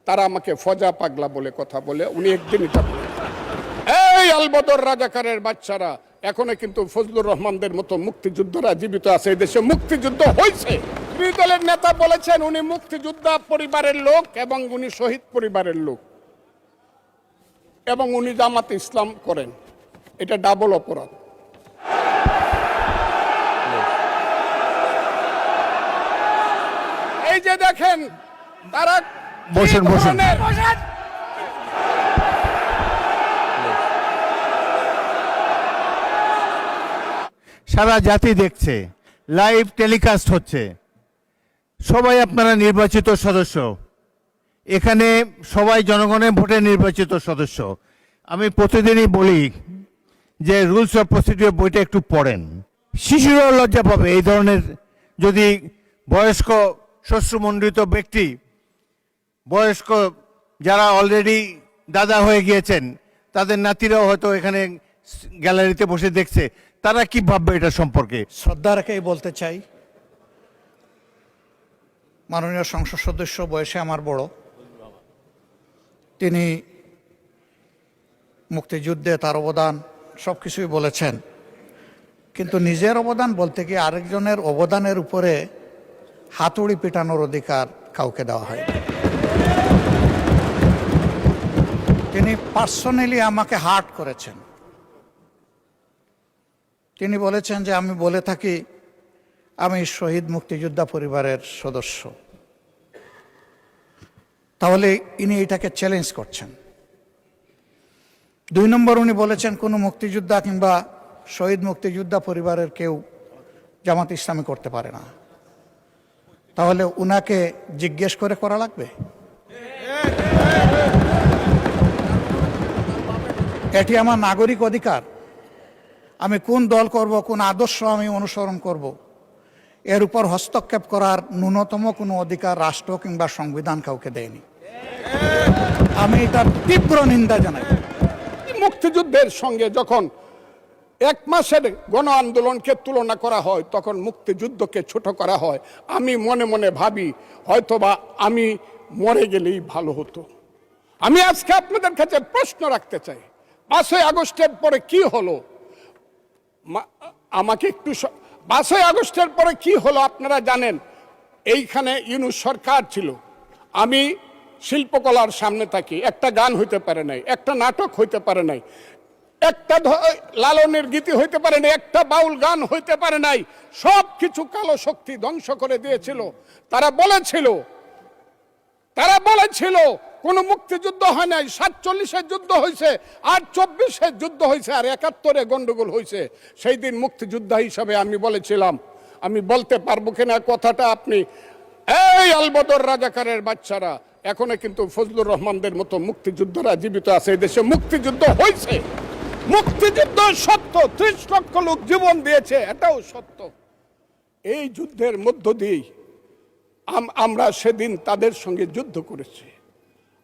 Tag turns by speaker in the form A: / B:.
A: তারা আমাকে ফজা পাগলা বলে কথা বলে। উনি একদিন এটা বলে, এই আলবদর রাজাকারের বাচ্চারা, এখনো কিন্তু ফজলুর রহমানদের মতো মুক্তিযোদ্ধারা জীবিত আছে। এই দেশে মুক্তিযুদ্ধ হয়েছে। বিরোধী দলের নেতা বলেছেন উনি মুক্তিযোদ্ধা পরিবারের লোক এবং উনি শহীদ পরিবারের লোক এবং উনি জামাতে ইসলাম করেন। এটা ডাবল অপরাধ। এই যে দেখেন তারা
B: বসেন বসেন সারা জাতি দেখছে, লাইভ টেলিকাস্ট হচ্ছে। সবাই আপনারা নির্বাচিত সদস্য, এখানে সবাই জনগণের ভোটে নির্বাচিত সদস্য। আমি প্রতিদিনই বলি যে রুলস অফ প্রসিডিওর বইটা একটু পড়েন। শিশুরাও লজ্জা পাবে এই ধরনের, যদি বয়স্ক শ্বশ্রুমণ্ডিত ব্যক্তি, বয়স্ক যারা অলরেডি দাদা হয়ে গিয়েছেন, তাদের নাতিরাও হয়তো এখানে গ্যালারিতে বসে দেখছে, তারা কি ভাববে এটা সম্পর্কে?
C: শ্রদ্ধা রেখেই বলতে চাই, মাননীয় সংসদ সদস্য বয়সে আমার বড়, তিনি মুক্তিযুদ্ধে তার অবদান সব কিছুই বলেছেন, কিন্তু নিজের অবদান বলতে গিয়ে আরেকজনের অবদানের উপরে হাতুড়ি পিটানোর অধিকার কাউকে দেওয়া হয়। তিনি পার্সোনালি আমাকে হার্ট করেছেন। তিনি বলেছেন যে আমি বলে থাকি আমি শহীদ মুক্তিযোদ্ধা পরিবারের সদস্য, তাহলে ইনি এটাকে চ্যালেঞ্জ করছেন। 2 নম্বর, উনি বলেছেন কোনো মুক্তিযোদ্ধা কিংবা শহীদ মুক্তিযোদ্ধা পরিবারের কেউ জামাত ইসলামী করতে পারে না। তাহলে উনাকে জিজ্ঞেস করে করা লাগবে? এটি আমার নাগরিক অধিকার। আমি কোন দল করব, কোন আদর্শ আমি অনুসরণ করব, এর উপর হস্তক্ষেপ করার ন্যূনতম কোনো অধিকার রাষ্ট্র কিংবা সংবিধান কাউকে দেয়নি। আমি এটার তীব্র নিন্দা জানাই।
A: মুক্তিযুদ্ধের সঙ্গে যখন 1 মাসের গণ আন্দোলনকে তুলনা করা হয়, তখন মুক্তিযুদ্ধকে ছোট করা হয়। আমি মনে মনে ভাবি হয়তোবা আমি মরে গেলেই ভালো হতো। আমি আজকে আপনাদের কাছে প্রশ্ন রাখতে চাই, 5ই আগস্টের পরে কি হলো? আমাকে একটু 5ই আগস্টের পরে কি হলো আপনারা জানেন? এইখানে ইউনূস সরকার ছিল, আমি শিল্পকলার সামনে থাকি, একটা গান হইতে পারে নাই, একটা নাটক হইতে পারে নাই, একটা লালনের গীতি হইতে পারে নাই, একটা বাউল গান হইতে পারে নাই। সব কিছু কালো শক্তি ধ্বংস করে দিয়েছিল। তারা বলেছিল কোন মুক্তিযুদ্ধ হয় নাই, 47-এর যুদ্ধ হয়েছে, আর 24-এর যুদ্ধ হয়েছে, আর 71-এ গন্ডগোল হয়েছে। সেই দিন মুক্তিযোদ্ধা হিসাবে আমি বলেছিলাম, আমি বলতে পারবো কিনা কথাটা আপনি, এই আলবদর রাজাকারের বাচ্চারা, এখনো কিন্তু ফজলুর রহমানদের মতো মুক্তিযোদ্ধারা জীবিত আছে। এই দেশে মুক্তিযুদ্ধ হয়েছে, মুক্তিযুদ্ধ সত্য, 30 লক্ষ লোক জীবন দিয়েছে, এটাও সত্য। এই যুদ্ধের মধ্য দিয়েই আমরা সেদিন তাদের সঙ্গে যুদ্ধ করেছি।